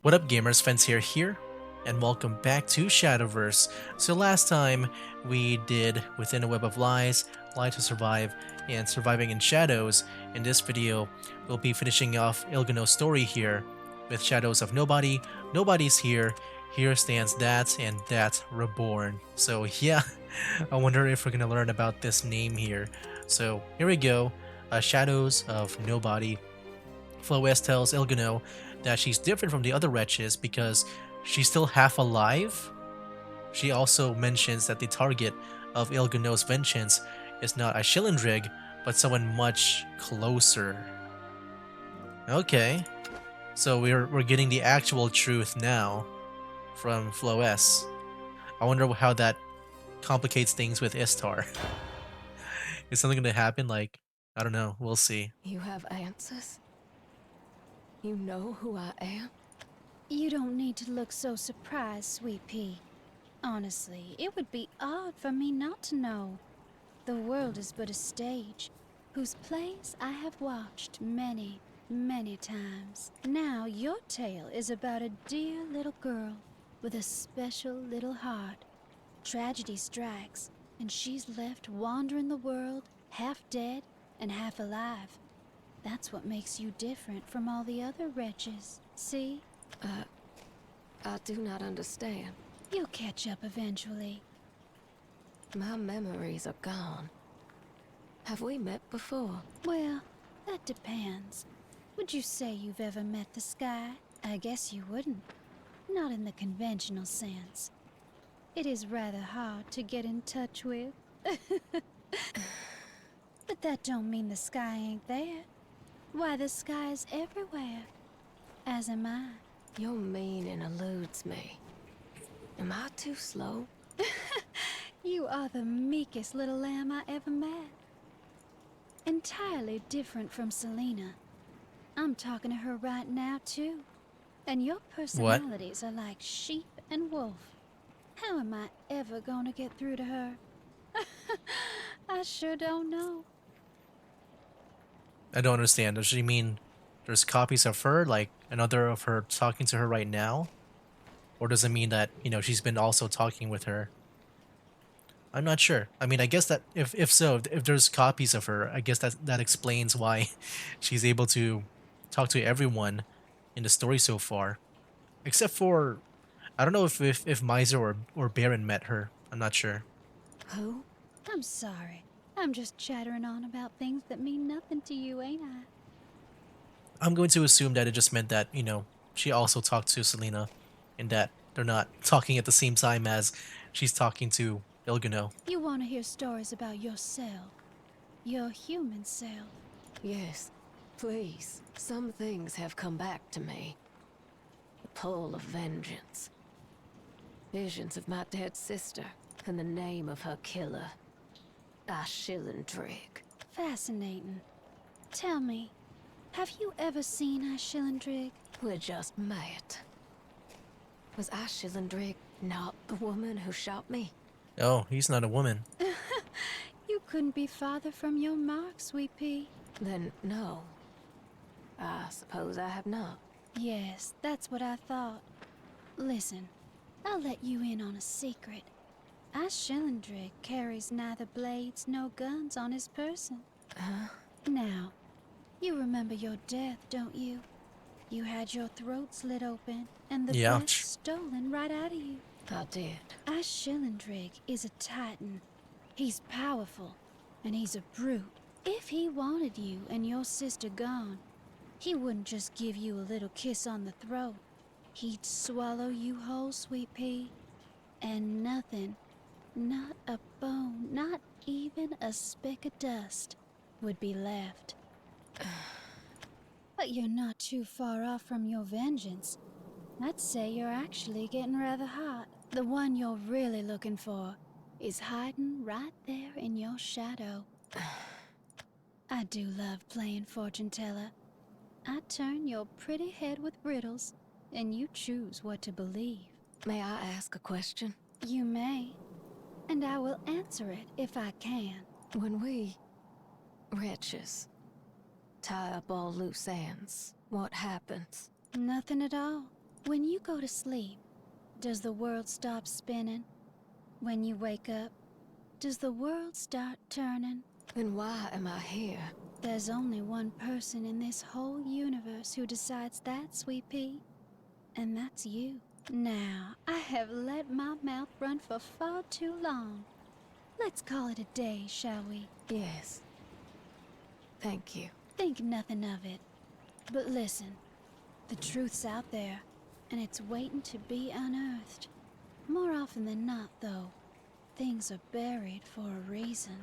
What up, gamers? Fancier here, and welcome back to Shadowverse. So last time we did Within a Web of Lies, Lie to Survive, and Surviving in Shadows. In this video, we'll be finishing off Illganeau's story here with Shadows of Nobody. Nobody's here. Here stands that, and that reborn. So yeah, I wonder if we're gonna learn about this name here. So here we go. Shadows of Nobody. Floes tells Illganeau that she's different from the other wretches because she's still half alive. She also mentions that the target of Illganeau's vengeance is not a Shillendrig, but someone much closer. Okay, so we're getting the actual truth now from Floes. I wonder how that complicates things with Istar. Is something gonna happen? Like, I don't know. We'll see. You have answers? You know who I am? You don't need to look so surprised, Sweet Pea. Honestly, it would be odd for me not to know. The world is but a stage, whose plays I have watched many, many times. Now your tale is about a dear little girl with a special little heart. Tragedy strikes, and she's left wandering the world, half dead and half alive. That's what makes you different from all the other wretches, see? I do not understand. You'll catch up eventually. My memories are gone. Have we met before? Well, that depends. Would you say you've ever met the sky? I guess you wouldn't. Not in the conventional sense. It is rather hard to get in touch with. But that don't mean the sky ain't there. Why, the sky is everywhere. As am I. Your meaning eludes me. Am I too slow? You are the meekest little lamb I ever met. Entirely different from Selena. I'm talking to her right now, too. And your personalities are like sheep and wolf. How am I ever gonna get through to her? I sure don't know. I don't understand. Does she mean there's copies of her, like another of her talking to her right now? Or does it mean that, she's been also talking with her? I'm not sure. I mean, I guess that if so, if there's copies of her, I guess that explains why she's able to talk to everyone in the story so far. Except for, I don't know if Miser or Baron met her. I'm not sure. Who? I'm sorry. I'm just chattering on about things that mean nothing to you, ain't I? I'm going to assume that it just meant that, she also talked to Selena and that they're not talking at the same time as she's talking to Illganeau. You want to hear stories about yourself. Your human self. Yes, please. Some things have come back to me. The pull of vengeance. Visions of my dead sister and the name of her killer. Shillendrig. Fascinating. Tell me, have you ever seen Shillendrig? We're just met. Was Shillendrig not the woman who shot me? Oh, he's not a woman. You couldn't be farther from your mark, Sweet Pea. Then no. I suppose I have not. Yes, that's what I thought. Listen, I'll let you in on a secret. Shillendrig carries neither blades nor guns on his person. Huh? Now, you remember your death, don't you? You had your throat slit open and the Yeah. breath stolen right out of you. I did. Shillendrig is a titan. He's powerful, and he's a brute. If he wanted you and your sister gone, he wouldn't just give you a little kiss on the throat. He'd swallow you whole, Sweet Pea. And nothing, not a bone, not even a speck of dust, would be left. But you're not too far off from your vengeance. I'd say you're actually getting rather hot. The one you're really looking for is hiding right there in your shadow. I do love playing fortune teller. I turn your pretty head with riddles, and you choose what to believe. May I ask a question? You may, and I will answer it if I can. When we wretches tie up all loose ends, what happens? Nothing at all. When you go to sleep, does the world stop spinning? When you wake up, does the world start turning? Then why am I here? There's only one person in this whole universe who decides that, Sweet Pea. And that's you. Now, I have let my mouth run for far too long. Let's call it a day, shall we? Yes. Thank you. Think nothing of it. But listen, the truth's out there, and it's waiting to be unearthed. More often than not, though, things are buried for a reason.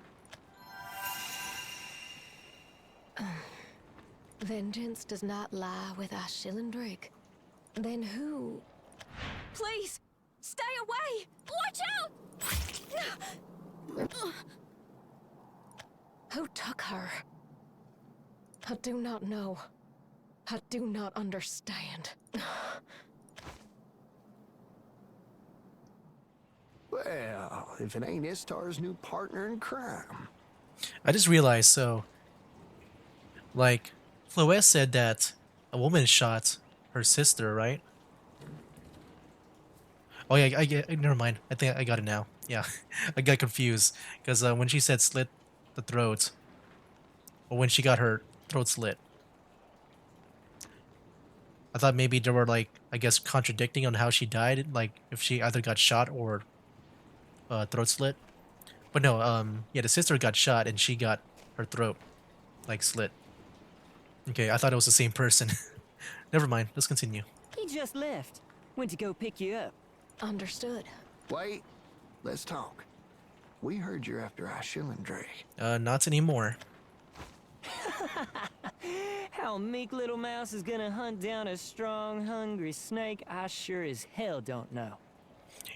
Vengeance does not lie with our Shillendrig. Then who? Please! Stay away! Watch out! Who took her? I do not know. I do not understand. Well, if it ain't Istar's new partner in crime. I just realized, so, like, Floes said that a woman shot her sister, right? Oh yeah, I get. Never mind. I think I got it now. Yeah, I got confused because when she said slit the throat, or when she got her throat slit, I thought maybe there were like, I guess, contradicting on how she died. Like if she either got shot or throat slit. But no, yeah, the sister got shot and she got her throat like slit. Okay, I thought it was the same person. Never mind. Let's continue. He just left. Went to go pick you up. Understood. Wait, let's talk. We heard you're after our Shillendray. Not anymore. How a meek little mouse is gonna hunt down a strong, hungry snake, I sure as hell don't know.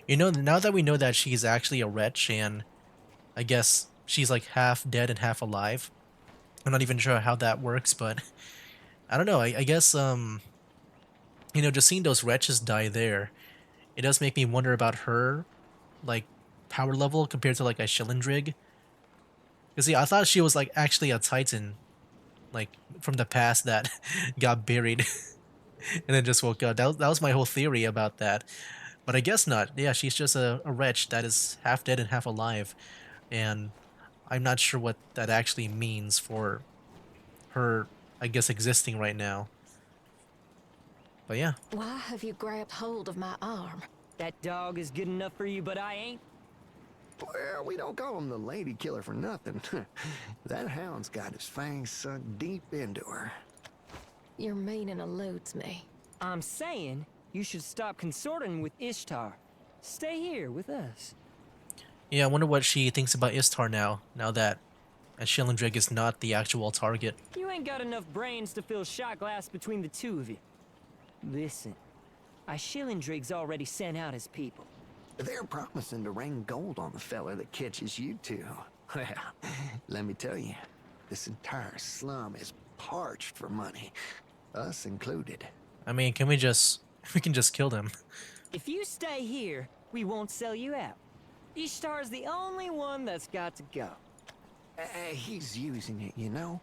You know, now that we know that she's actually a wretch and I guess she's like half dead and half alive. I'm not even sure how that works, but I don't know. I guess, you know, just seeing those wretches die there, it does make me wonder about her, like, power level compared to like a Shillendrig. Because yeah, I thought she was like actually a Titan, like from the past that got buried and then just woke up. That was my whole theory about that. But I guess not. Yeah, she's just a wretch that is half dead and half alive. And I'm not sure what that actually means for her, I guess, existing right now. But yeah. Why have you grabbed hold of my arm? That dog is good enough for you, but I ain't. Well, we don't call him the lady killer for nothing. That hound's got his fangs sunk deep into her. Your meaning eludes me. I'm saying you should stop consorting with Ishtar. Stay here with us. Yeah, I wonder what she thinks about Istar now that Shillendrig is not the actual target. You ain't got enough brains to fill shot glass between the two of you. Listen, our Shillendrig's already sent out his people. They're promising to rain gold on the fella that catches you two. Well, let me tell you, this entire slum is parched for money, us included. I mean, we can just kill them. If you stay here, we won't sell you out. Ishtar's the only one that's got to go. He's using it, you know.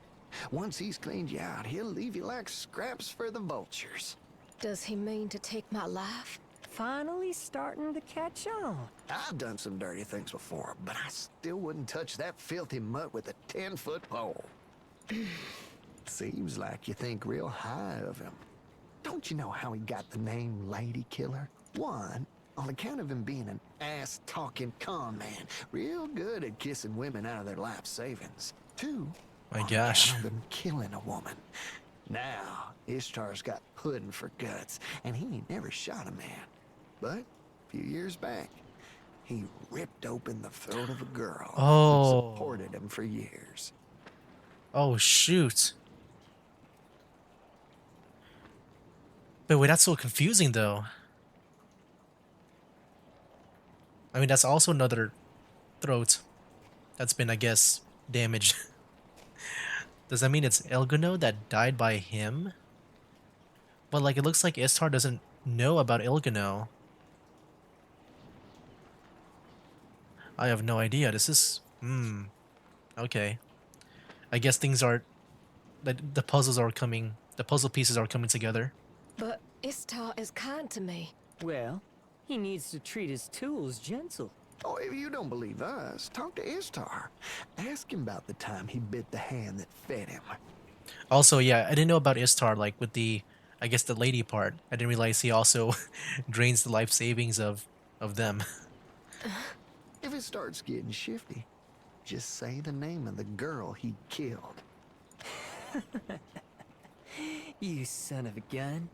Once he's cleaned you out, he'll leave you like scraps for the vultures. Does he mean to take my life? Finally starting to catch on. I've done some dirty things before, but I still wouldn't touch that filthy mutt with a 10-foot pole. Seems like you think real high of him. Don't you know how he got the name Lady Killer? One, on account of him being an ass-talking con man, real good at kissing women out of their life savings. Two, My on gosh. account of him killing a woman. Now, Ishtar's got pudding for guts, and he ain't never shot a man. But a few years back, he ripped open the throat of a girl Oh. who supported him for years. Oh, shoot. But wait, that's so confusing, though. I mean, that's also another throat that's been, I guess, damaged. Does that mean it's Illganeau that died by him? But, like, it looks like Istar doesn't know about Illganeau. I have no idea. This is... Okay. I guess things are... The puzzles are coming... The puzzle pieces are coming together. But Istar is kind to me. Well, he needs to treat his tools gentle. Oh, if you don't believe us, talk to Istar. Ask him about the time he bit the hand that fed him. Also, yeah, I didn't know about Istar, like with the, I guess the lady part. I didn't realize he also drains the life savings of them. If it starts getting shifty, just say the name of the girl he killed. You son of a gun.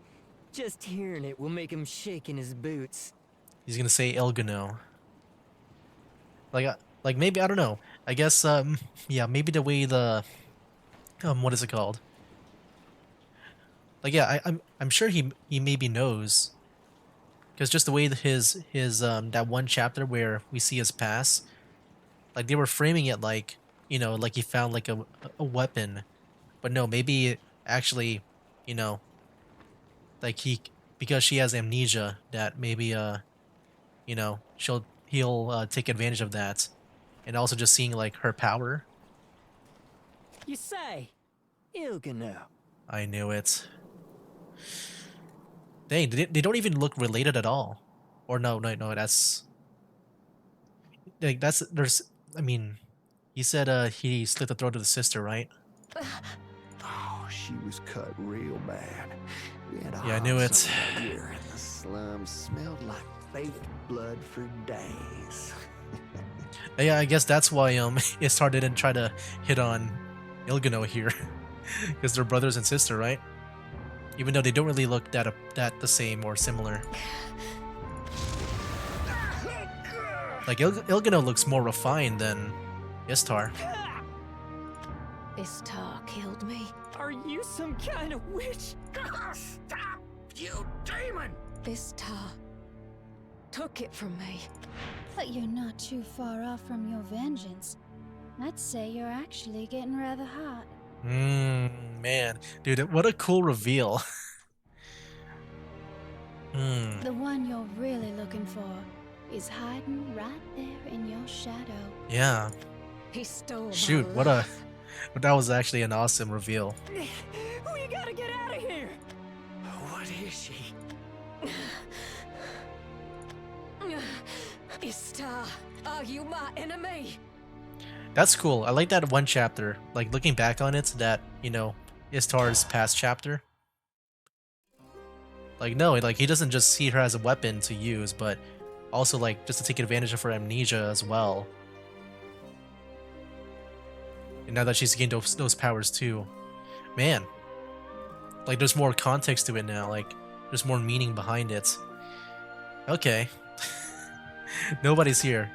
Just hearing it will make him shake in his boots. He's gonna say Illganeau. Like maybe, I don't know. I guess yeah, maybe the way the what is it called? Like yeah, I'm sure he maybe knows, because just the way that his that one chapter where we see his past, like they were framing it like, you know, like he found like a weapon, but no, maybe actually, you know, like because she has amnesia, that maybe you know, he'll take advantage of that, and also just seeing like her power. You say, Illganeau. I knew it. Dang, they don't even look related at all. Or no, that's like there's. I mean, he said he slit the throat of the sister, right? Oh, she was cut real bad. We had a Yeah, I hot knew it. summer that year, and the slums smelled like fake blood for days. Yeah, I guess that's why Istar didn't try to hit on Illganeau here, because they're brothers and sister, right? Even though they don't really look that the same or similar. Like Illganeau looks more refined than Istar. Istar killed me. Are you some kind of witch? Stop, you demon! Istar took it from me. But you're not too far off from your vengeance. I'd say you're actually getting rather hot. Man. Dude, what a cool reveal. The one you're really looking for is hiding right there in your shadow. Yeah. He stole Shoot, my what life. that was actually an awesome reveal. We gotta get out of here! What is she? Istar, are you my enemy? That's cool. I like that one chapter. Like looking back on it, that, you know, Istar's past chapter. Like no, like he doesn't just see her as a weapon to use, but also like just to take advantage of her amnesia as well. And now that she's gained those powers too, man, like there's more context to it now. Like there's more meaning behind it. Okay, nobody's here.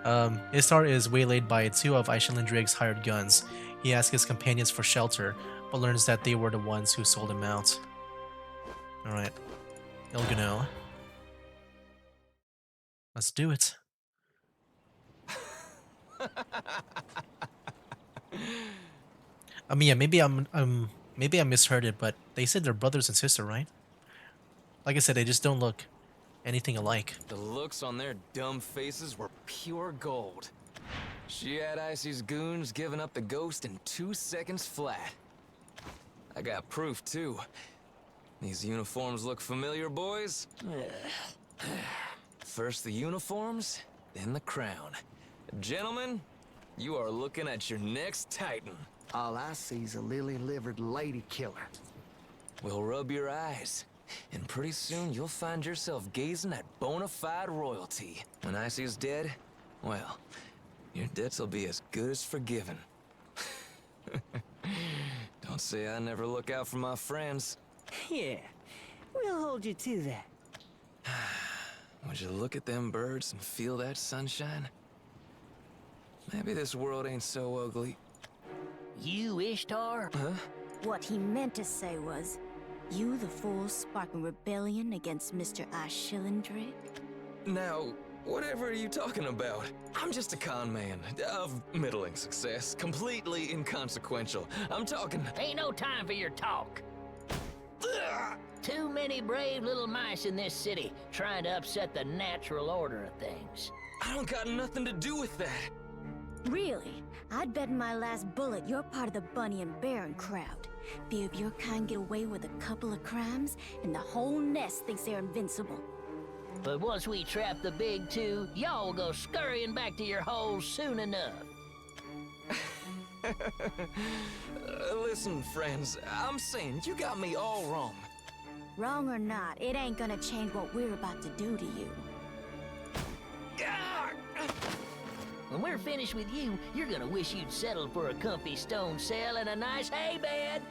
Istar is waylaid by two of Aishilindrig's hired guns. He asks his companions for shelter, but learns that they were the ones who sold him out. Alright. Illganeau. Let's do it. I mean, yeah, maybe I misheard it, but they said they're brothers and sister, right? Like I said, they just don't look anything alike. The looks on their dumb faces were pure gold. She had Icy's goons giving up the ghost in 2 seconds flat. I got proof, too. These uniforms look familiar, boys? First the uniforms, then the crown. Gentlemen, you are looking at your next titan. All I see's a lily-livered lady killer. We'll rub your eyes, and pretty soon you'll find yourself gazing at bona fide royalty. When Icy's dead, well, your debts will be as good as forgiven. Don't say I never look out for my friends. Yeah, we'll hold you to that. Would you look at them birds and feel that sunshine? Maybe this world ain't so ugly. You, Ishtar? Huh? What he meant to say was, you the fool sparking rebellion against Mr. Aishilindrig? Now, whatever are you talking about? I'm just a con man, of middling success, completely inconsequential. I'm talking... Ain't no time for your talk. Too many brave little mice in this city trying to upset the natural order of things. I don't got nothing to do with that. Really? I'd bet my last bullet you're part of the Bunny and Baron crowd. Few of your kind get away with a couple of crimes, and the whole nest thinks they're invincible. But once we trap the big two, y'all will go scurrying back to your holes soon enough. Listen, friends, I'm saying you got me all wrong. Wrong or not, it ain't gonna change what we're about to do to you. When we're finished with you, you're gonna wish you'd settled for a comfy stone cell and a nice hay bed.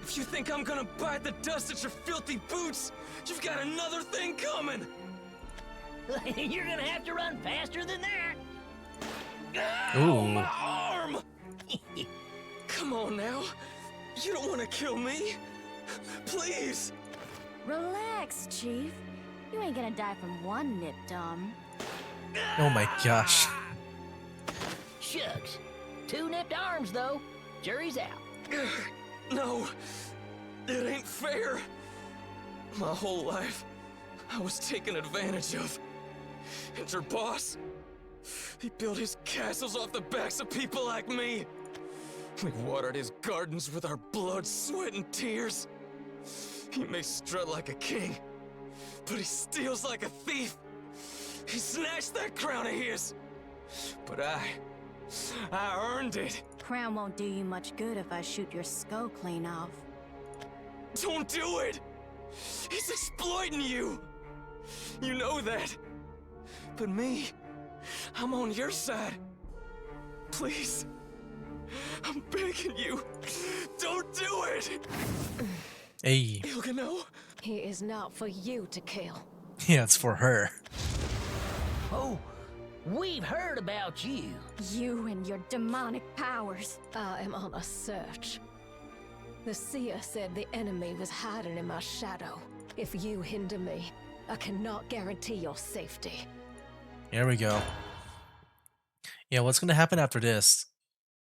If you think I'm gonna bite the dust at your filthy boots, you've got another thing coming! You're gonna have to run faster than that. Ow, my arm! Come on now. You don't want to kill me? Please! Relax, Chief. You ain't gonna die from one nip, Tom. Oh my gosh. Shucks. 2 nipped arms, though. Jury's out. No, it ain't fair. My whole life, I was taken advantage of. And your boss, he built his castles off the backs of people like me. We watered his gardens with our blood, sweat, and tears. He may strut like a king, but he steals like a thief. He snatched that crown of his. But I earned it. Crown won't do you much good if I shoot your skull clean off. Don't do it! He's exploiting you! You know that. But me, I'm on your side. Please. I'm begging you. Don't do it! Hey. Illganeau? He is not for you to kill. Yeah, it's for her. Oh, we've heard about you. You and your demonic powers. I am on a search. The seer said the enemy was hiding in my shadow. If you hinder me, I cannot guarantee your safety. There we go. Yeah, what's gonna happen after this?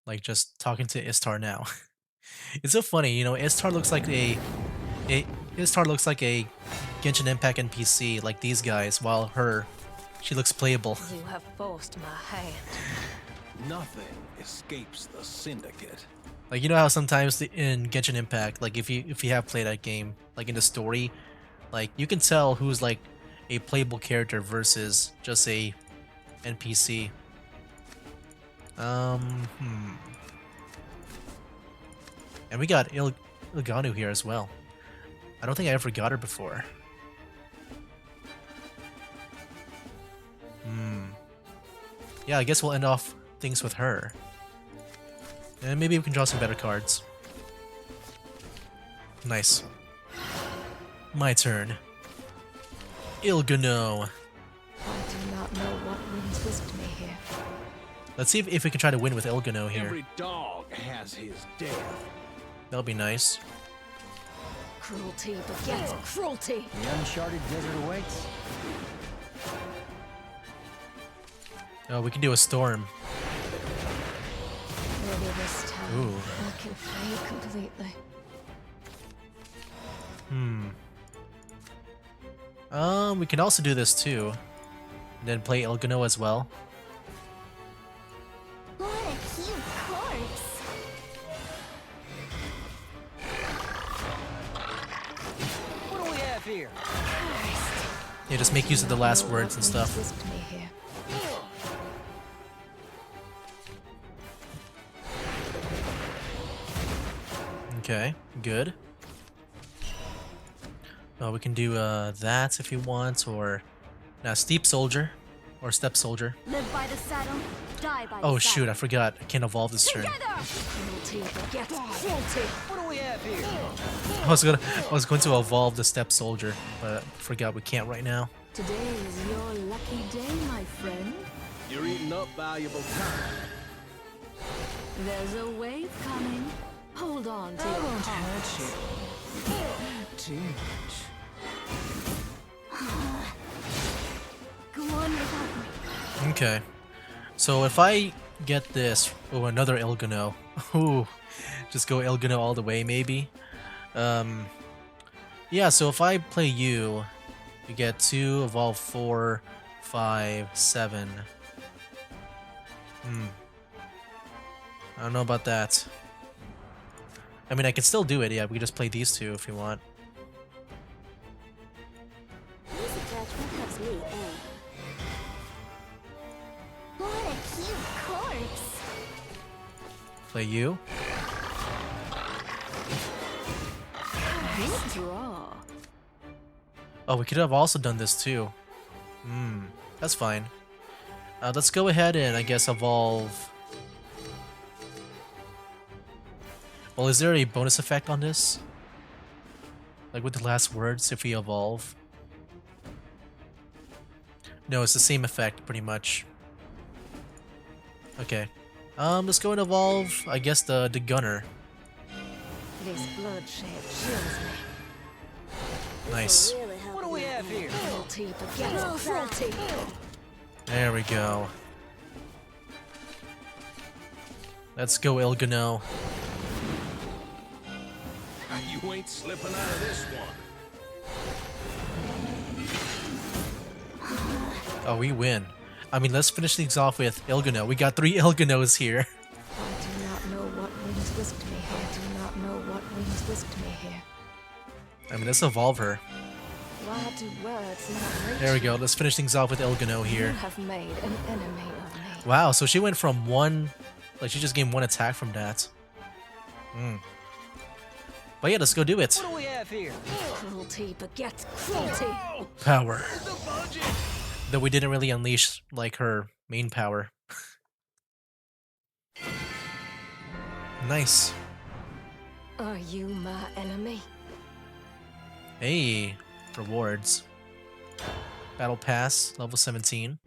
Like, just talking to Istar now. It's so funny, you know, Istar looks like a Genshin Impact NPC, like these guys, while she looks playable. You have forced my hand. Nothing escapes the Syndicate. Like, you know how sometimes in Genshin Impact, like if you have played that game, like in the story, like you can tell who's like a playable character versus just a NPC. And we got Illganeau here as well. I don't think I ever got her before. Yeah, I guess we'll end off things with her. And maybe we can draw some better cards. Nice. My turn. Illganeau. I do not know what winds whisked me here. Let's see if we can try to win with Illganeau here. Every dog has his death. That'll be nice. Cruelty begets cruelty. The uncharted desert awaits. Oh, we can do a storm. Maybe this time Ooh. I can fade completely. We can also do this too. And then play Illganeau as well. What a cute corpse. What do we have here? Yeah, just make use of the last words and stuff. Whisked me here. Okay, good. We can do that if you want, or Steep Soldier, or Step Soldier. Live by the saddle, die by the Oh saddle. shoot, I forgot. I can't evolve this turn. Cruelty begets cruelty. What do we have here? I was going to evolve the Step Soldier, but I forgot we can't right now. Today is your lucky day, my friend. You're eating up valuable time. There's a wave coming. Hold on to your hearts. Too much. Go on without me. Okay. So if I get this, another Illganeau. Ooh, just go Illganeau all the way, maybe. Yeah. So if I play you, you get 2, evolve 4, 5, 7. I don't know about that. I mean, I can still do it. Yeah, we can just play these two if you want. This attachment helps me, What a cute corpse! Play you. Draw. Oh, we could have also done this too. That's fine. Let's go ahead and I guess evolve. Well, is there a bonus effect on this? Like with the last words if we evolve? No, it's the same effect pretty much. Okay. Let's go and evolve, I guess the gunner. This bloodshed chills me. Nice. Really help What do we you out have here? Cruelty begets cruelty. There we go. Let's go, Illganeau. You ain't slipping out of this one. Oh, we win. I mean, let's finish things off with Illganeau. We got 3 Illganeaus here. I do not know what winds whisked me here. Do not know what winds whisked me here. I mean, let's evolve her. Why do words not reach There we you? go. Let's finish things off with Illganeau You here. have made an enemy of me. Wow, so she went from 1... Like, she just gained 1 attack from that. But yeah, let's go do it. What do we have here? Cruelty begets cruelty. Power. Though we didn't really unleash, like, her main power. Nice. Are you my enemy? Hey, rewards. Battle Pass, level 17.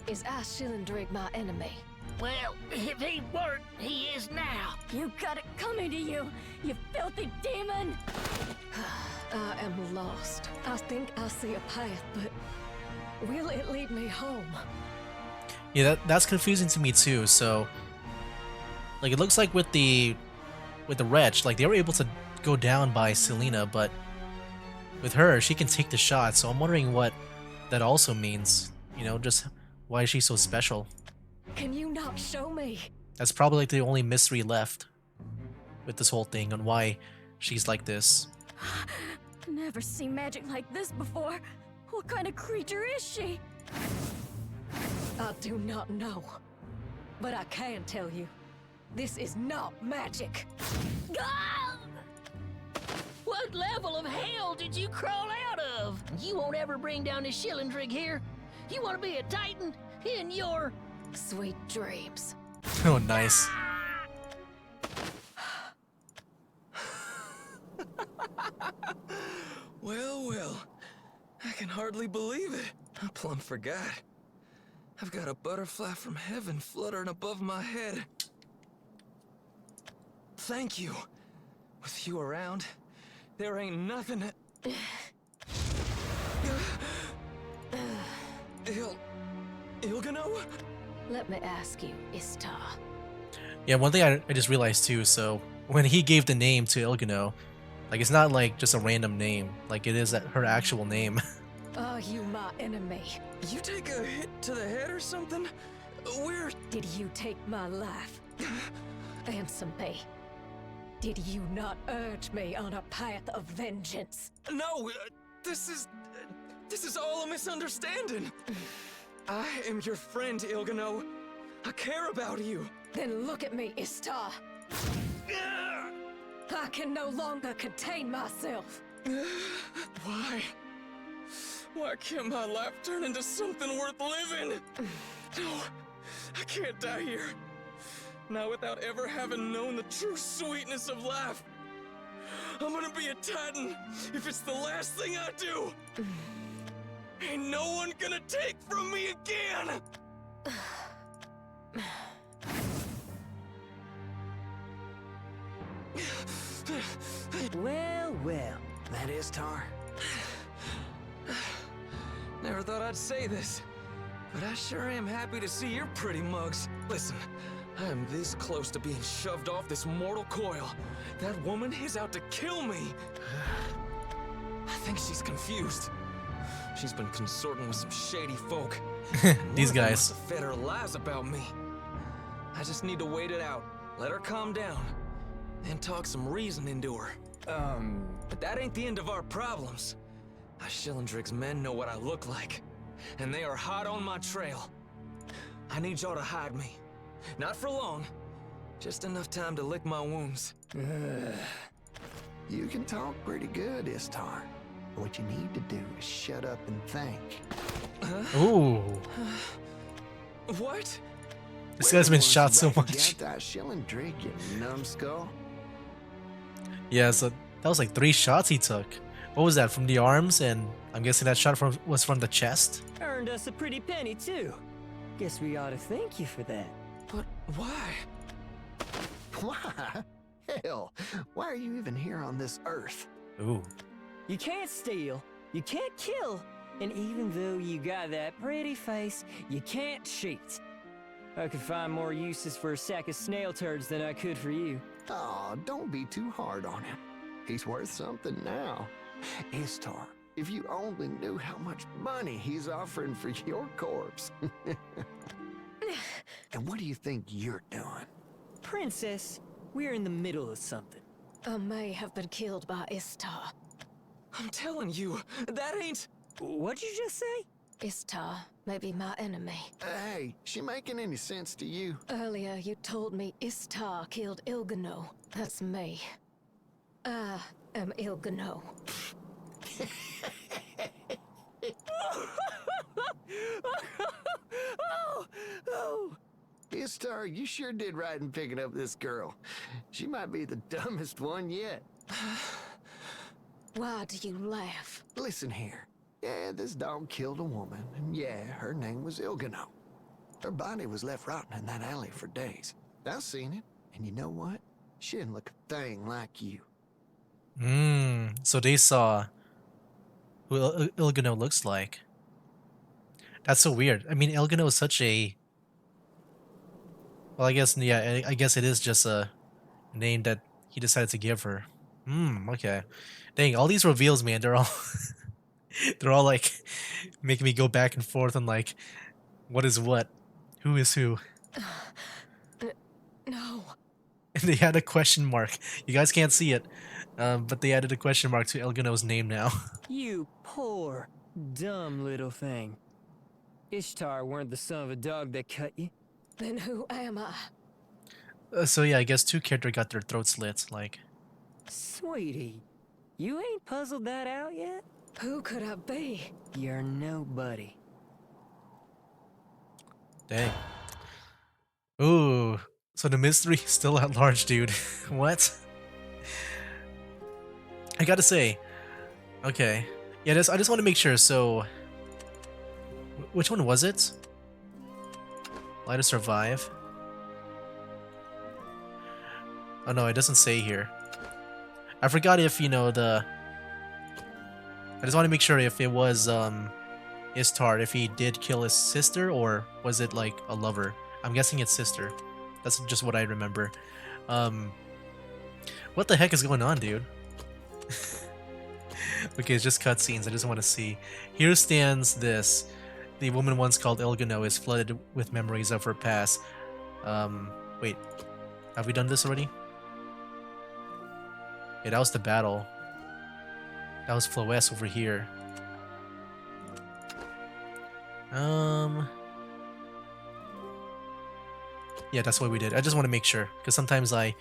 Is Shadowverse my enemy? Well, if he weren't, he is now. You got it coming to you, you filthy demon! I am lost. I think I see a path, but will it lead me home? Yeah, that's confusing to me too, so... Like, it looks like with the wretch, like, they were able to go down by Selena, but... With her, she can take the shot, so I'm wondering what that also means. You know, just why is she so special? Can you not show me? That's probably like the only mystery left with this whole thing on why she's like this. Never seen magic like this before. What kind of creature is she? I do not know. But I can tell you, this is not magic. Ah! What level of hell did you crawl out of? You won't ever bring down this Shillendrig here. You want to be a titan in your... Sweet dreams. Oh, nice. Well, well. I can hardly believe it. I plumb forgot. I've got a butterfly from heaven fluttering above my head. Thank you. With you around, there ain't nothing that... Illganeau? Let me ask you, Istar. Yeah, one thing I just realized too, so when he gave the name to Illganeau, like it's not like just a random name, like it is her actual name. Are you my enemy? You take a hit to the head or something? Where... Did you take my life? Answer me. Did you not urge me on a path of vengeance? No, this is all a misunderstanding. I am your friend, Illganeau. I care about you. Then look at me, Istar. I can no longer contain myself. Why? Why can't my life turn into something worth living? No, I can't die here. Not without ever having known the true sweetness of life. I'm gonna be a titan if it's the last thing I do. Ain't no one gonna take from me again! Well, well. That is Tar. Never thought I'd say this, but I sure am happy to see your pretty mugs. Listen, I am this close to being shoved off this mortal coil. That woman is out to kill me. I think she's confused. She's been consorting with some shady folk. These One of them guys. must have fed her lies about me. I just need to wait it out, let her calm down, and talk some reason into her. But that ain't the end of our problems. Shillendrig's men know what I look like, and they are hot on my trail. I need y'all to hide me. Not for long, just enough time to lick my wounds. You can talk pretty good, Istar. What you need to do is shut up and think. Ooh. What? This guy's been shot so much. Get that Shillendrig, you numbskull. Yeah, so that was like 3 shots he took. What was that, from the arms? And I'm guessing that shot was from the chest? Earned us a pretty penny, too. Guess we ought to thank you for that. But why? Why? Hell, why are you even here on this earth? Ooh. You can't steal, you can't kill, and even though you got that pretty face, you can't cheat. I could find more uses for a sack of snail turds than I could for you. Oh, don't be too hard on him. He's worth something now. Istar, if you only knew how much money he's offering for your corpse. And what do you think you're doing? Princess, we're in the middle of something. I may have been killed by Istar. I'm telling you, that ain't... What'd you just say? Istar may be my enemy. Hey, she making any sense to you? Earlier, you told me Istar killed Illganeau. That's me. I am Illganeau. Istar, you sure did right in picking up this girl. She might be the dumbest one yet. Why do you laugh? Listen here. Yeah, this dog killed a woman, and yeah, her name was Illganeau. Her body was left rotting in that alley for days. I've seen it, and you know what? She didn't look a thing like you. So they saw who Illganeau looks like. That's so weird. I mean, Illganeau is such a... Well, I guess, yeah, I guess it is just a name that he decided to give her. Okay. Dang, all these reveals, man, they're all... they're all, like, making me go back and forth on, like, what is what? Who is who? No. And they had a question mark. You guys can't see it, but they added a question mark to Illganeau's name now. You poor, dumb little thing. Ishtar weren't the son of a dog that cut you. Then who am I? So yeah, I guess 2 characters got their throats slit, like... Sweetie, you ain't puzzled that out yet? Who could I be? You're nobody. Dang. Ooh, so the mystery is still at large, dude. What? I gotta say, okay. Yeah, I just want to make sure, so... Which one was it? Lie to survive? Oh no, it doesn't say here. I forgot if, you know, the... I just want to make sure if it was, Istar, if he did kill his sister, or was it, like, a lover? I'm guessing it's sister. That's just what I remember. What the heck is going on, dude? Okay, it's just cutscenes. I just want to see. Here stands this. The woman once called Illganeau is flooded with memories of her past. Wait. Have we done this already? Yeah, that was the battle. That was Floes over here. Yeah, that's what we did. I just want to make sure, because sometimes I,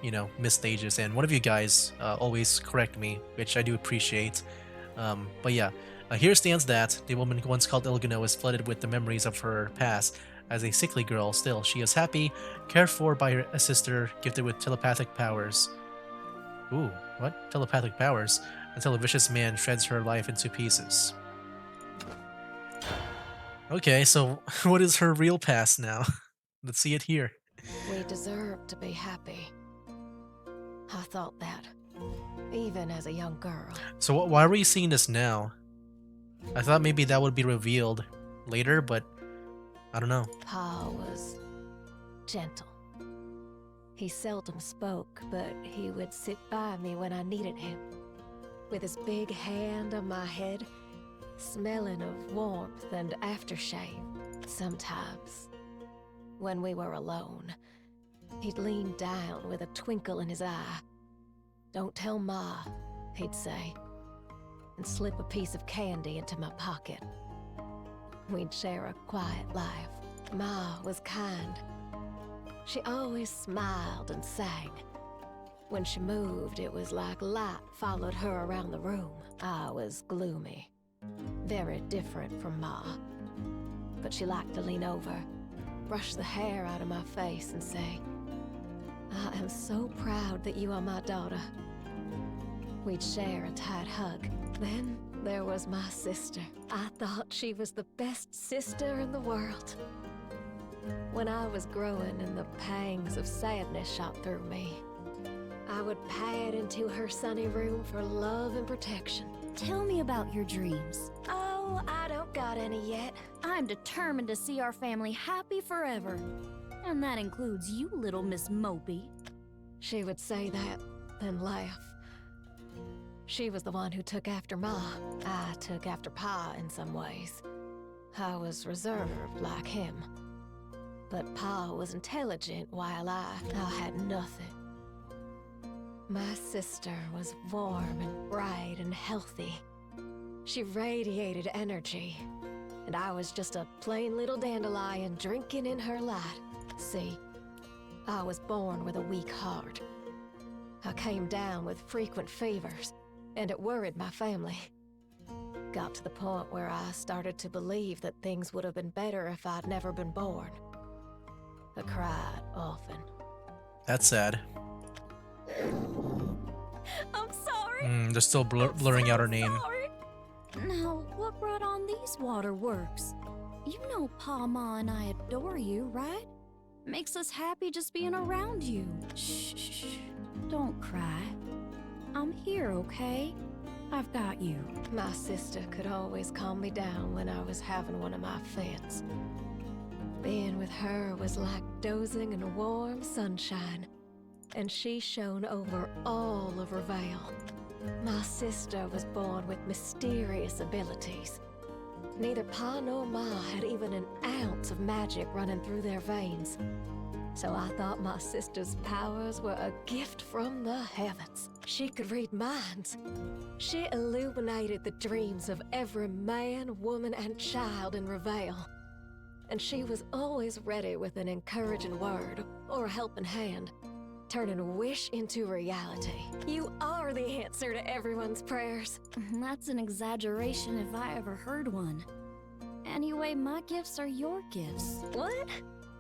you know, miss stages, and one of you guys always correct me, which I do appreciate. But yeah, here stands that the woman once called Illganeau is flooded with the memories of her past. As a sickly girl, still, she is happy, cared for by a sister, gifted with telepathic powers. Ooh, what? Telepathic powers? Until a vicious man shreds her life into pieces. Okay, so what is her real past now? Let's see it here. We deserve to be happy. I thought that, even as a young girl. So why are we seeing this now? I thought maybe that would be revealed later, but I don't know. Pa was gentle. He seldom spoke, but he would sit by me when I needed him. With his big hand on my head, smelling of warmth and aftershave sometimes. When we were alone, he'd lean down with a twinkle in his eye. "Don't tell Ma," he'd say, and slip a piece of candy into my pocket. We'd share a quiet life. Ma was kind. She always smiled and sang. When she moved, it was like light followed her around the room. I was gloomy, very different from Ma. But she liked to lean over, brush the hair out of my face and say, "I am so proud that you are my daughter." We'd share a tight hug. Then there was my sister. I thought she was the best sister in the world. When I was growing and the pangs of sadness shot through me, I would pad into her sunny room for love and protection. Tell me about your dreams. Oh, I don't got any yet. I'm determined to see our family happy forever. And that includes you, little Miss Mopey. She would say that, then laugh. She was the one who took after Ma. I took after Pa in some ways. I was reserved like him. But Pa was intelligent while I had nothing. My sister was warm and bright and healthy. She radiated energy, and I was just a plain little dandelion drinking in her light. See, I was born with a weak heart. I came down with frequent fevers, and it worried my family. Got to the point where I started to believe that things would have been better if I'd never been born. I cried often. That's sad. I'm sorry. They're still blurring out her name. Sorry. Now, what brought on these waterworks? You know Pa, Ma, and I adore you, right? Makes us happy just being around you. Shh. Don't cry. I'm here, okay? I've got you. My sister could always calm me down when I was having one of my fits. Being with her was like dozing in warm sunshine, and she shone over all of Revale. My sister was born with mysterious abilities. Neither Pa nor Ma had even an ounce of magic running through their veins. So I thought my sister's powers were a gift from the heavens. She could read minds. She illuminated the dreams of every man, woman, and child in Revale. And she was always ready with an encouraging word or a helping hand, turning a wish into reality. You are the answer to everyone's prayers. That's an exaggeration if I ever heard one. Anyway, my gifts are your gifts. What?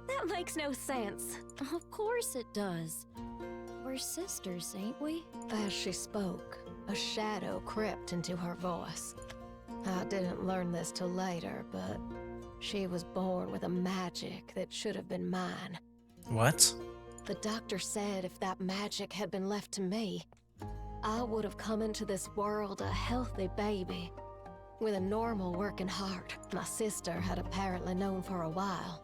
That makes no sense. Of course it does. We're sisters, ain't we? As she spoke, a shadow crept into her voice. I didn't learn this till later, but she was born with a magic that should have been mine. What? The doctor said if that magic had been left to me, I would have come into this world a healthy baby, with a normal working heart. My sister had apparently known for a while,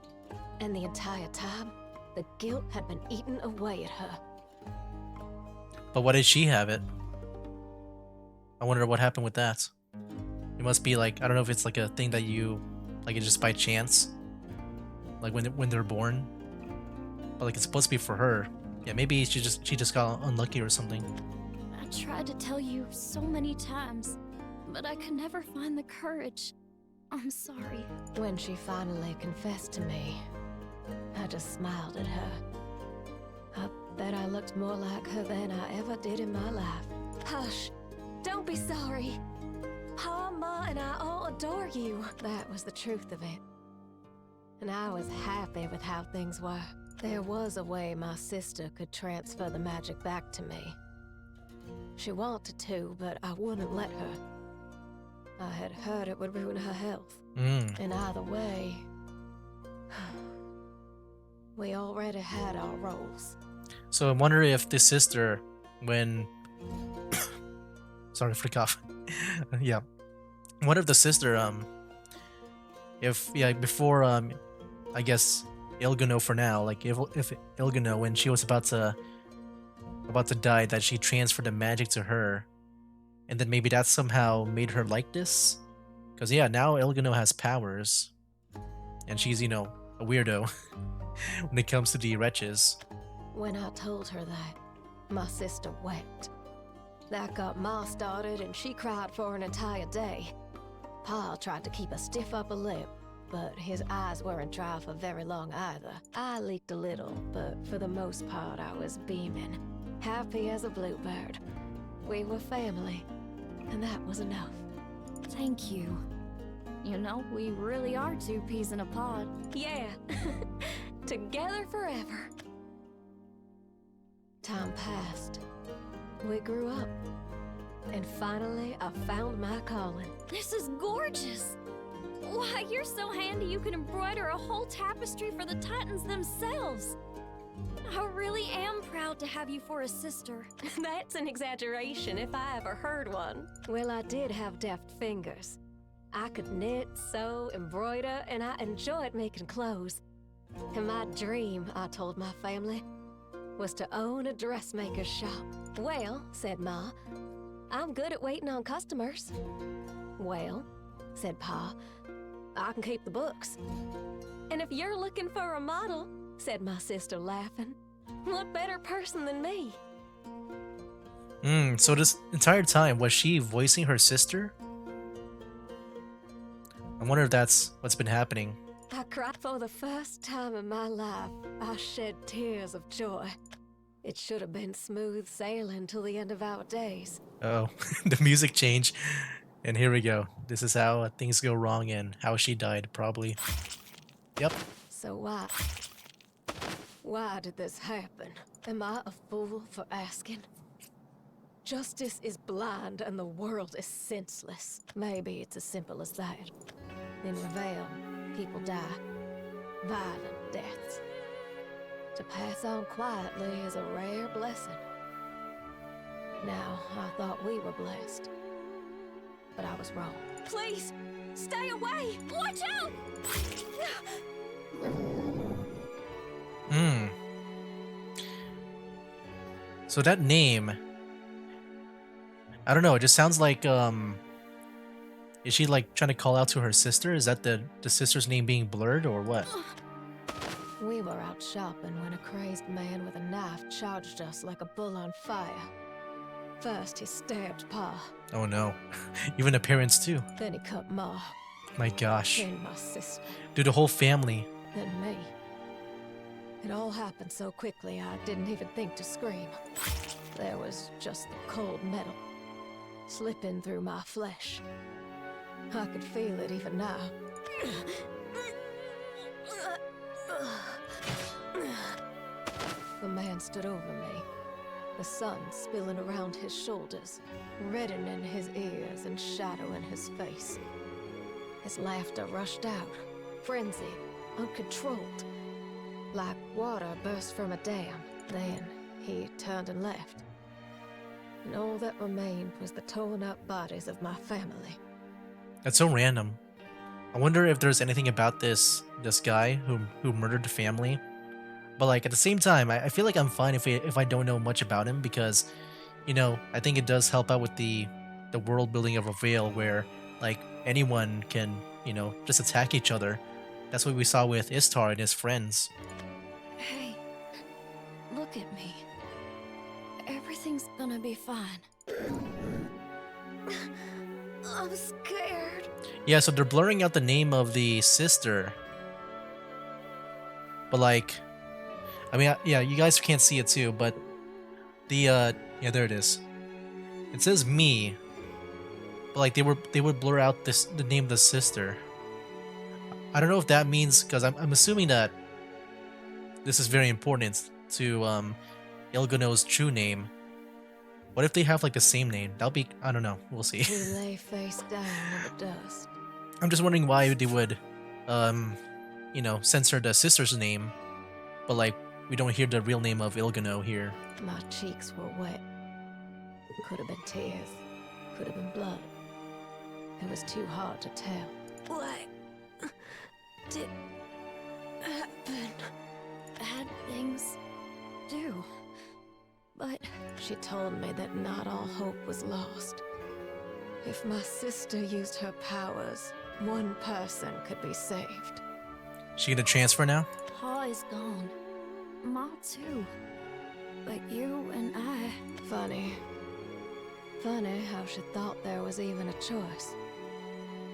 and the entire time, the guilt had been eaten away at her. But why did she have it? I wonder what happened with that. It must be like, I don't know if it's like a thing that you, like it's just by chance, like when they're born. But like it's supposed to be for her. Yeah, maybe she just got unlucky or something. I tried to tell you so many times, but I could never find the courage. I'm sorry. When she finally confessed to me, I just smiled at her. I bet I looked more like her than I ever did in my life. Hush! Don't be sorry! Pa, Ma, and I all adore you. That was the truth of it. And I was happy with how things were. There was a way my sister could transfer the magic back to me. She wanted to, but I wouldn't let her. I had heard it would ruin her health. And either way, we already had our roles. So I wonder if this sister, when sorry for the cough. Yeah, I wonder if the sister, before I guess Illganeau for now, like if Illganeau, when she was about to die, that she transferred the magic to her, and then maybe that somehow made her like this. Because, yeah, now Illganeau has powers. And she's, you know, a weirdo when it comes to the wretches. When I told her that, my sister wept. That got Ma started and she cried for an entire day. Pa tried to keep a stiff upper lip, but his eyes weren't dry for very long either. I leaked a little, but for the most part I was beaming, happy as a bluebird. We were family, and that was enough. Thank you. You know, we really are two peas in a pod. Yeah, together forever. Time passed. We grew up. And finally, I found my calling. This is gorgeous! Why, you're so handy you can embroider a whole tapestry for the Titans themselves! I really am proud to have you for a sister. That's an exaggeration if I ever heard one. Well, I did have deft fingers. I could knit, sew, embroider, and I enjoyed making clothes. And my dream, I told my family, was to own a dressmaker's shop. Well, said Ma, I'm good at waiting on customers. Well, said Pa, I can keep the books. And if you're looking for a model, said my sister laughing, what better person than me? So this entire time, was she voicing her sister? I wonder if that's what's been happening. I cried for the first time in my life. I shed tears of joy. It should have been smooth sailing till the end of our days. Oh, the music change. And here we go. This is how things go wrong and how she died, probably. Yep. So why did this happen? Am I a fool for asking? Justice is blind and the world is senseless. Maybe it's as simple as that. In Reveal, people die. Violent deaths. To pass on quietly is a rare blessing. Now, I thought we were blessed. But I was wrong. Please, stay away! Watch out! So that name, I don't know, it just sounds like, is she like trying to call out to her sister? Is that the sister's name being blurred or what? We were out shopping when a crazed man with a knife charged us like a bull on fire. First, he stabbed Pa. Oh no. Even the parents too. Then he cut Ma. My gosh. Then my sister. Dude, the whole family. Then me. It all happened so quickly I didn't even think to scream. There was just the cold metal slipping through my flesh. I could feel it even now. The man stood over me, the sun spilling around his shoulders, reddening his ears and shadowing his face. His laughter rushed out, frenzied, uncontrolled, like water burst from a dam. Then he turned and left. And all that remained was the torn up bodies of my family. That's so random. I wonder if there's anything about this guy who murdered the family. But like at the same time, I feel like I'm fine if I don't know much about him because, you know, I think it does help out with the world building of Reveal where like anyone can, you know, just attack each other. That's what we saw with Istar and his friends. Hey, look at me. Everything's gonna be fine. I'm scared. Yeah, so they're blurring out the name of the sister. But like, I mean, yeah, you guys can't see it too, but the, yeah, there it is. It says me, but like they would blur out the name of the sister. I don't know if that means, because I'm assuming that this is very important to Illganeau's true name. What if they have like the same name? That'll be, I don't know, we'll see. We lay face down in the dust. I'm just wondering why they would, you know, censor the sister's name, but like we don't hear the real name of Illganeau here. My cheeks were wet. Could have been tears. Could have been blood. It was too hard to tell. What did happen? Bad things do. But she told me that not all hope was lost. If my sister used her powers, one person could be saved. She gonna transfer now? Pa is gone. Ma too. But you and I... Funny. Funny how she thought there was even a choice.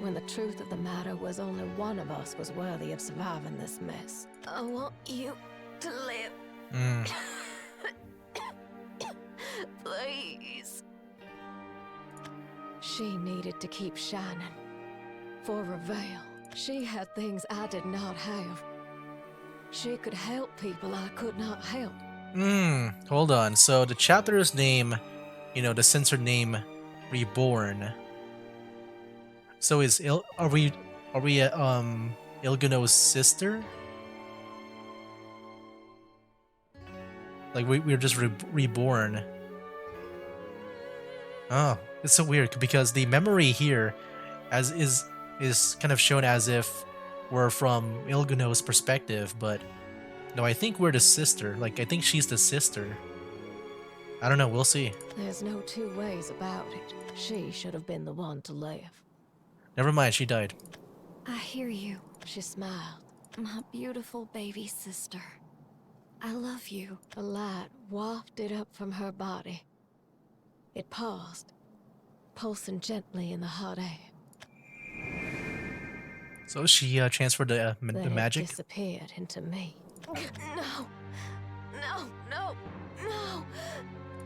When the truth of the matter was only one of us was worthy of surviving this mess. I want you to live. Mm. Please. She needed to keep shining. For Reveal, she had things I did not have. She could help people I could not help. Hold on. So the chapter's name, you know, the censored name, Reborn. So are we Illganeau's sister? Like we're just reborn. Oh, it's so weird because the memory here is kind of shown as if we're from Illganeau's perspective, but no, I think we're the sister. Like, I think she's the sister. I don't know, we'll see. There's no two ways about it. She should have been the one to live. Never mind, she died. I hear you, She smiled. my beautiful baby sister. I love you. A light wafted up from her body. It paused, pulsing gently in the hot air. So she transferred the Then it magic? disappeared into me. No! No! No! No!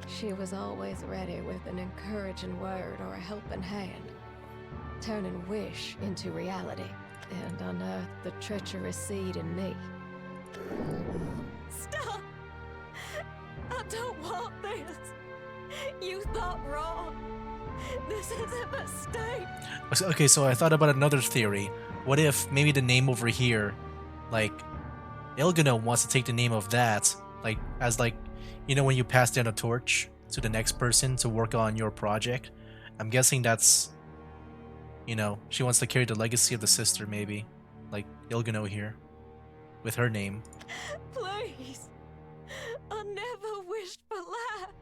She was always ready with an encouraging word or a helping hand, turning wish into reality, and unearthed the treacherous seed in me. Stop! I don't want this! You thought wrong! This is a mistake! Okay, so I thought about another theory. What if maybe the name over here, like, Illganeau wants to take the name of that, like, as like, you know, when you pass down a torch to the next person to work on your project? I'm guessing that's, you know, she wants to carry the legacy of the sister, maybe. Like Illganeau here, with her name. Please! I never wished for life!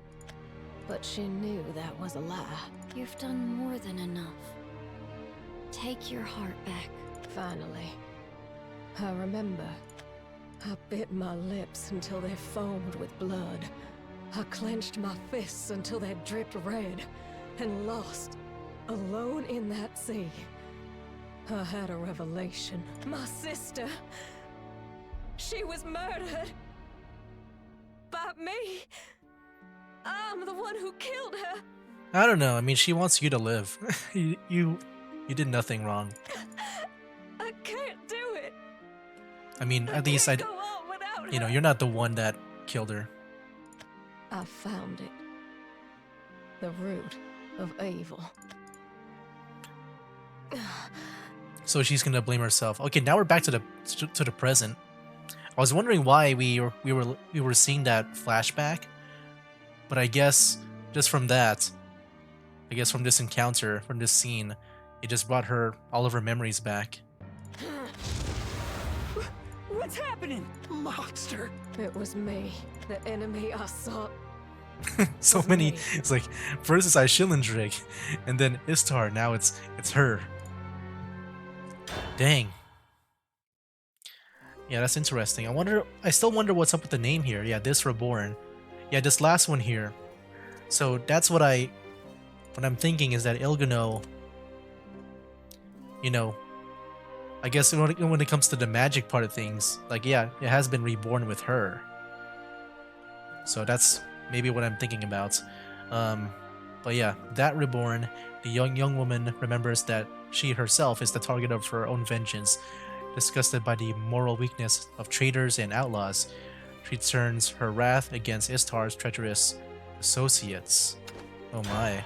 But she knew that was a lie. You've done more than enough. Take your heart back. Finally. I remember. I bit my lips until they foamed with blood. I clenched my fists until they dripped red. And lost, alone in that sea. I had a revelation. My sister. She was murdered. By me. I'm the one who killed her. I don't know, I mean, she wants you to live. you did nothing wrong. I can't do it. I mean, at least I, Go on without you know, her. you're not the one that killed her. I found it. The root of evil. So she's gonna blame herself. Okay, now we're back to the present. I was wondering why we were seeing that flashback, but I guess just from that, I guess from this encounter, from this scene, it just brought her all of her memories back. What's happening? Monster! It was me, the enemy I sought. So many. It's like first it's Ishilindrig, and then Istar. Now it's her. Dang. Yeah, that's interesting. I still wonder what's up with the name here. Yeah, this Reborn. Yeah, this last one here. So that's what I'm thinking is that Illganeau, you know, I guess when it comes to the magic part of things, like, yeah, it has been reborn with her. So that's maybe what I'm thinking about. But yeah, that Reborn, the young woman remembers that she herself is the target of her own vengeance. Disgusted by the moral weakness of traitors and outlaws, she turns her wrath against Istar's treacherous associates. Oh my.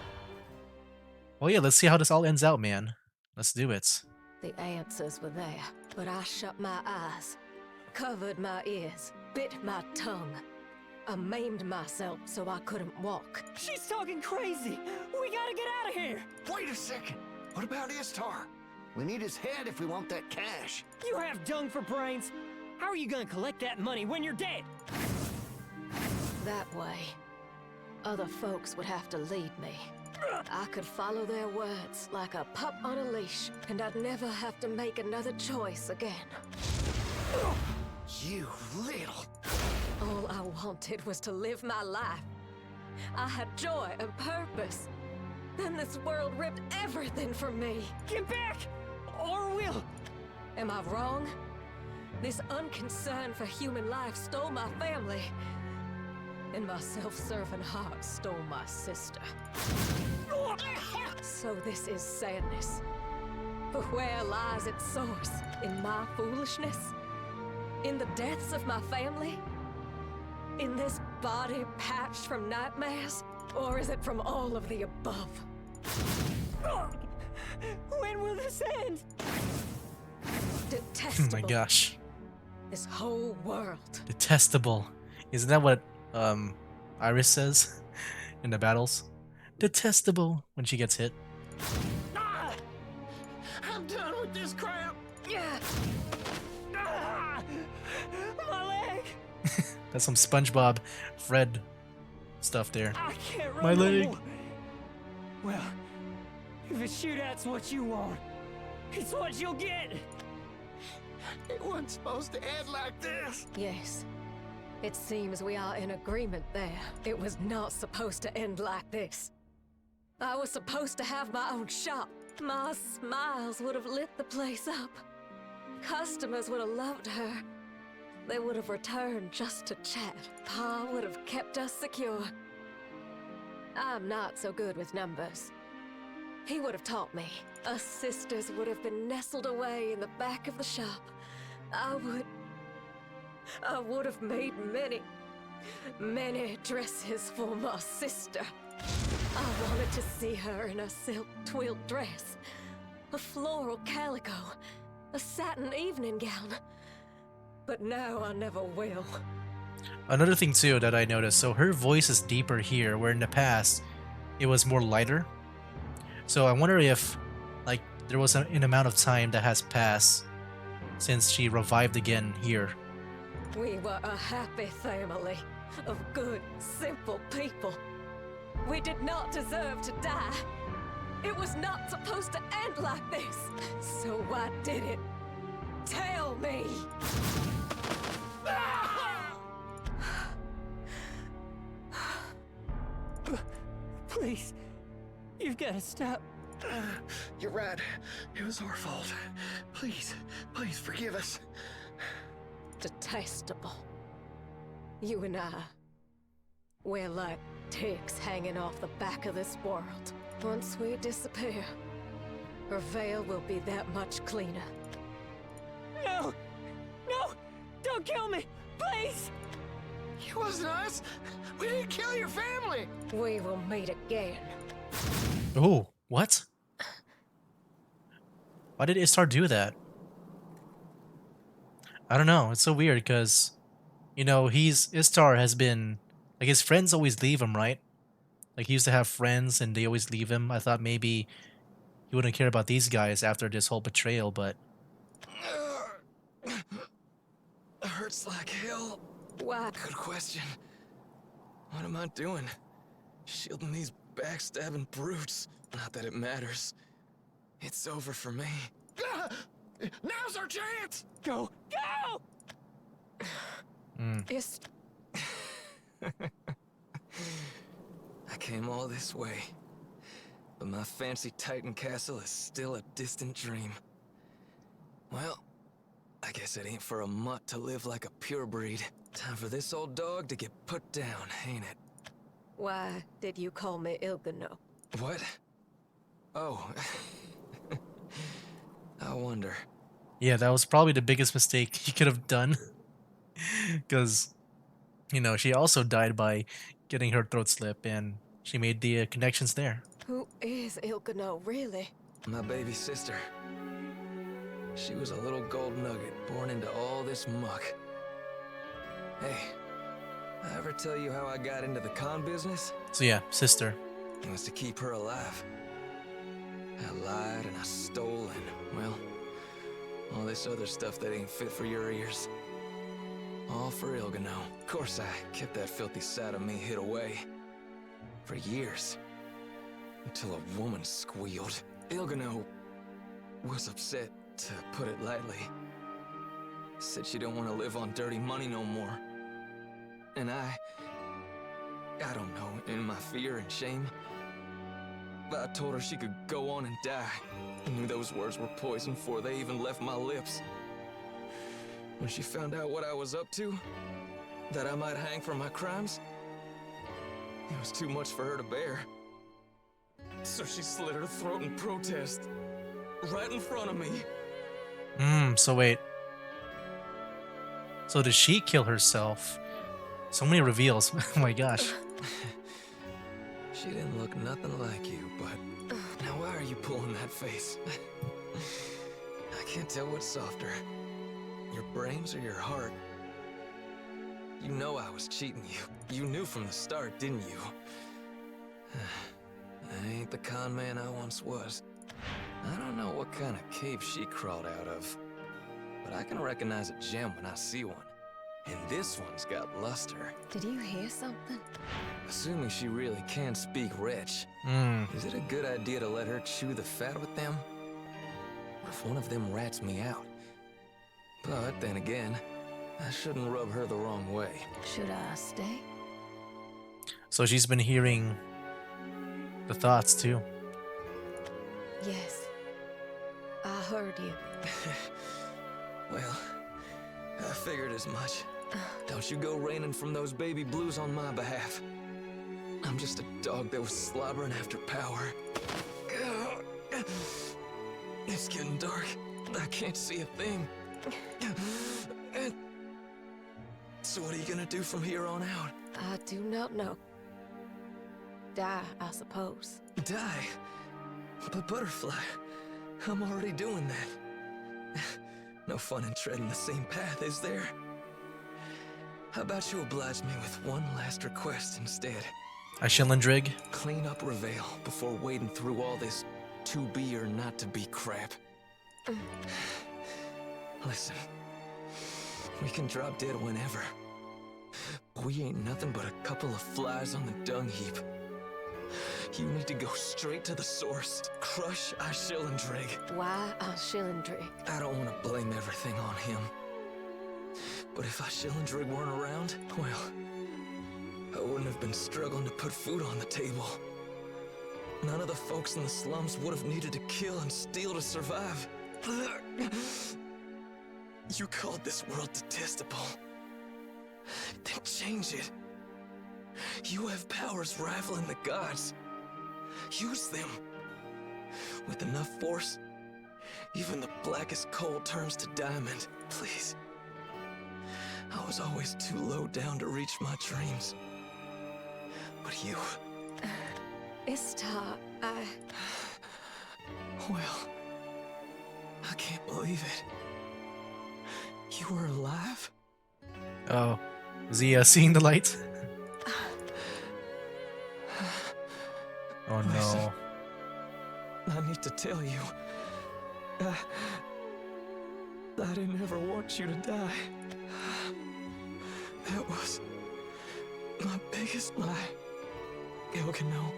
Well, yeah, let's see how this all ends out, man. Let's do it. The answers were there, but I shut my eyes, covered my ears, bit my tongue. I maimed myself so I couldn't walk. She's talking crazy. We gotta get out of here. Wait a second! What about Istar? We need his head if we want that cash. You have dung for brains. How are you gonna collect that money when you're dead? That way, other folks would have to lead me. I could follow their words like a pup on a leash, and I'd never have to make another choice again. You little... All I wanted was to live my life. I had joy and purpose. Then this world ripped everything from me. Get back! Or we'll... Am I wrong? This unconcern for human life stole my family. And my self-serving heart stole my sister. So this is sadness. But where lies its source? In my foolishness? In the deaths of my family? In this body patched from nightmares? Or is it from all of the above? When will this end? Detestable. Oh my gosh. This whole world. Detestable. Isn't that what Iris says in the battles? Detestable when she gets hit. Ah! I'm done with this crap. Yeah. Ah! My leg! That's some SpongeBob Fred stuff there. I can't run My no leg. more. Well, if a shootout's what you want, it's what you'll get. It wasn't supposed to end like this. Yes. It seems we are in agreement there. It was not supposed to end like this. I was supposed to have my own shop. My smiles would have lit the place up. Customers would have loved her. They would have returned just to chat. Pa would have kept us secure. I'm not so good with numbers. He would have taught me. Us sisters would have been nestled away in the back of the shop. I would have made many dresses for my sister. I wanted to see her in a silk twill dress, a floral calico, a satin evening gown. But now I never will. Another thing too that I noticed, so her voice is deeper here, where in the past it was more lighter. So I wonder if like there was an amount of time that has passed since she revived again here. We were a happy family of good, simple people. We did not deserve to die. It was not supposed to end like this. So why did it? Tell me! Please, you've got to stop. You're right. It was our fault. Please, please forgive us. Detestable. You and I, we're like ticks hanging off the back of this world. Once we disappear, her veil will be that much cleaner. No! No! Don't kill me! Please! It wasn't us. We didn't kill your family. We will meet again. Oh, what? Why did Istar do that? I don't know. It's so weird because, you know, Istar has been, like, his friends always leave him, right? Like, he used to have friends and they always leave him. I thought maybe he wouldn't care about these guys after this whole betrayal, but Hurts like hell. Why? Good question. What am I doing? Shielding these backstabbing brutes. Not that it matters. It's over for me. Now's our chance. Go! Go! It's I came all this way. But my fancy Titan castle is still a distant dream. Well, I guess it ain't for a mutt to live like a purebreed. Time for this old dog to get put down, ain't it? why did you call me Illganeau? What? Oh. I wonder. yeah, that was probably the biggest mistake he could have done. Because, you know, she also died by getting her throat slit and she made the connections there. Who is Illganeau, really? My baby sister. She was a little gold nugget born into all this muck. Hey, I ever tell you how I got into the con business? So yeah, sister. It was to keep her alive. I lied and I stole and, well, all this other stuff that ain't fit for your ears. All for Illganeau. Of course, I kept that filthy side of me hid away. For years. until a woman squealed. Illganeau was upset, to put it lightly. Said she don't want to live on dirty money no more. And I don't know, in my fear and shame, I told her she could go on and die. I knew those words were poison before they even left my lips. When she found out what I was up to, that I might hang for my crimes, it was too much for her to bear. So she slit her throat in protest, right in front of me. So wait. So did she kill herself? So many reveals. Oh my gosh. She didn't look nothing like you, but now why are you pulling that face? I can't tell what's softer, your brains or your heart. You know I was cheating you. You knew from the start, didn't you? I ain't the con man I once was. I don't know what kind of cave she crawled out of, but I can recognize a gem when I see one. And this one's got luster. Did you hear something? Assuming she really can speak rich, is it a good idea to let her chew the fat with them? What if one of them rats me out? But then again, I shouldn't rub her the wrong way. Should I stay? So she's been hearing the thoughts too. Yes. I heard you. Well, I figured as much. Don't you go raining from those baby blues on my behalf. I'm just a dog that was slobbering after power. It's getting dark. I can't see a thing. So what are you gonna do from here on out? I do not know. Die, I suppose. Die? But Butterfly, I'm already doing that. No fun in treading the same path, is there? How about you oblige me with one last request instead? I Shillendrig. Clean up Reveal before wading through all this to-be or not-to-be crap. Listen, we can drop dead whenever. We ain't nothing but a couple of flies on the dung heap. You need to go straight to the source. Crush Shillendrig. Why Shillendrig? I don't want to blame everything on him. But if Shillendrig weren't around, well, I wouldn't have been struggling to put food on the table. None of the folks in the slums would have needed to kill and steal to survive. You called this world detestable. Then change it. You have powers rivaling the gods. Use them. With enough force, even the blackest coal turns to diamond. Please. I was always too low down to reach my dreams. But you... Istar, Well... I can't believe it. You were alive? Oh. Is he seeing the light? Oh no. I need to tell you. I didn't ever want you to die. That was my biggest lie. Illganeau.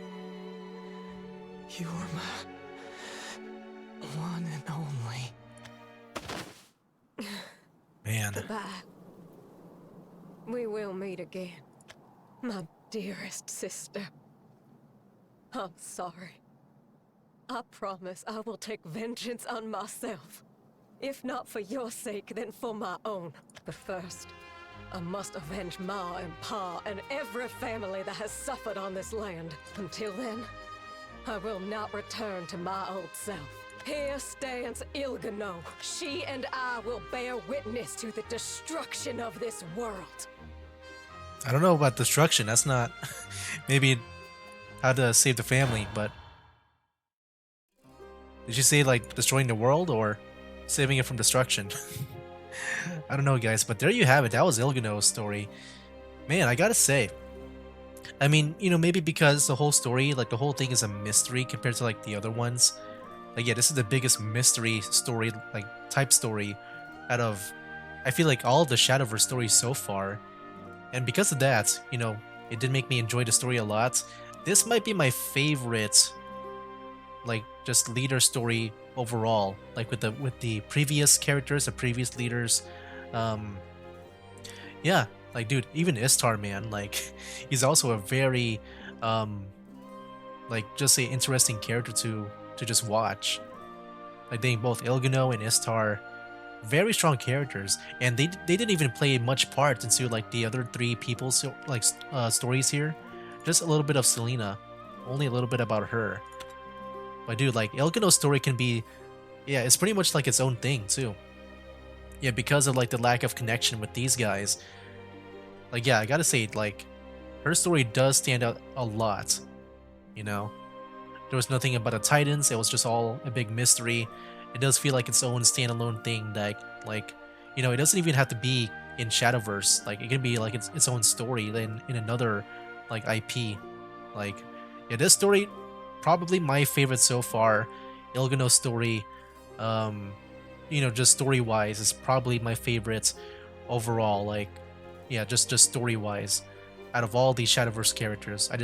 You were my one and only. Man. goodbye. We will meet again, my dearest sister. I'm sorry. I promise I will take vengeance on myself. If not for your sake, then for my own. But first, I must avenge Ma and Pa and every family that has suffered on this land. Until then, I will not return to my old self. Here stands Illganeau. She and I will bear witness to the destruction of this world. I don't know about destruction. That's not... Maybe how to save the family, but... Did you say, like, destroying the world or saving it from destruction? I don't know, guys, but there you have it. That was Illganeau's story. Man, I gotta say. I mean, you know, maybe because the whole story, like, the whole thing is a mystery compared to, like, the other ones. Like, yeah, this is the biggest mystery story, like, type story out of, I feel like, all of the Shadowverse stories so far. And because of that, you know, it did make me enjoy the story a lot. This might be my favorite like just leader story overall, like with the previous characters, the previous leaders. Yeah, like dude, even Istar, man, like he's also a very like just a interesting character to just watch. Like they both Illganeau and Istar, very strong characters, and they didn't even play much part into like the other three people's like stories here. Just a little bit of Selena, only a little bit about her. But dude, like Illganeau's story can be, yeah, it's pretty much like its own thing too. Yeah, because of like the lack of connection with these guys. Like yeah, I gotta say, like her story does stand out a lot. You know, there was nothing about the Titans. It was just all a big mystery. It does feel like its own standalone thing that, like, you know, it doesn't even have to be in Shadowverse. Like, it can be like its own story in another, like, IP. Like, yeah, this story, probably my favorite so far. Illganeau's story, you know, just story-wise, is probably my favorite overall. Like, yeah, just story-wise, out of all these Shadowverse characters, I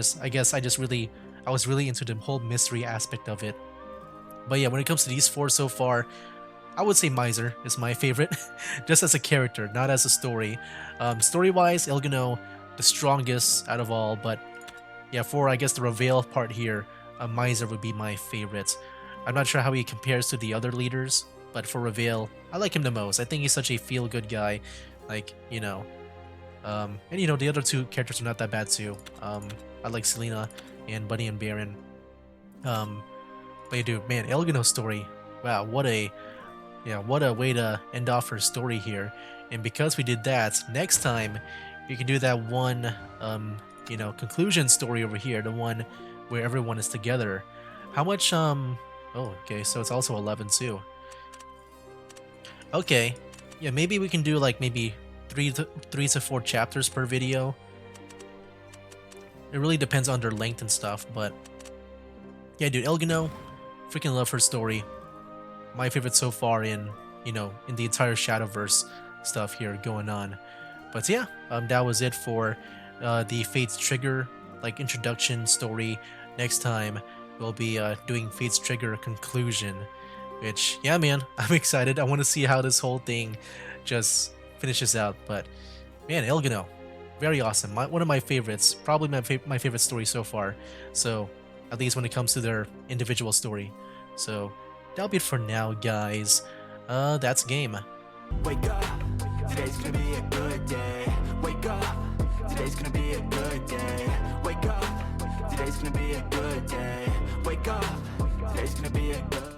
was really into the whole mystery aspect of it. But yeah, when it comes to these four so far, I would say Miser is my favorite, just as a character, not as a story. Story-wise, Illganeau, the strongest out of all, but yeah, for I guess the Reveal part here, Miser would be my favorite. I'm not sure how he compares to the other leaders, but for Reveal, I like him the most. I think he's such a feel-good guy, like, you know. And you know, the other two characters are not that bad too. I like Selena and Bunny and Baron. But yeah, dude, man, Illganeau's story, wow, what a way to end off her story here. And because we did that, next time we can do that one, you know, conclusion story over here, the one where everyone is together. How much, oh, okay, so it's also 11 too. Okay, yeah, maybe we can do like maybe 3 to 4 chapters per video. It really depends on their length and stuff, but yeah, dude, Illganeau, freaking love her story. My favorite so far in, you know, in the entire Shadowverse stuff here going on. But yeah, that was it for the Fate's Trigger like introduction story. Next time we'll be doing Fate's Trigger conclusion, which, yeah, man, I'm excited. I want to see how this whole thing just finishes out. But man, Illganeau, very awesome. One of my favorites, probably my favorite story so far. So at least when it comes to their individual story. So that'll be it for now, guys. That's game. Wake up, today's gonna be a good day. Wake up, today's gonna be a good day. Wake up, today's gonna be a good day. Wake up, today's gonna be a good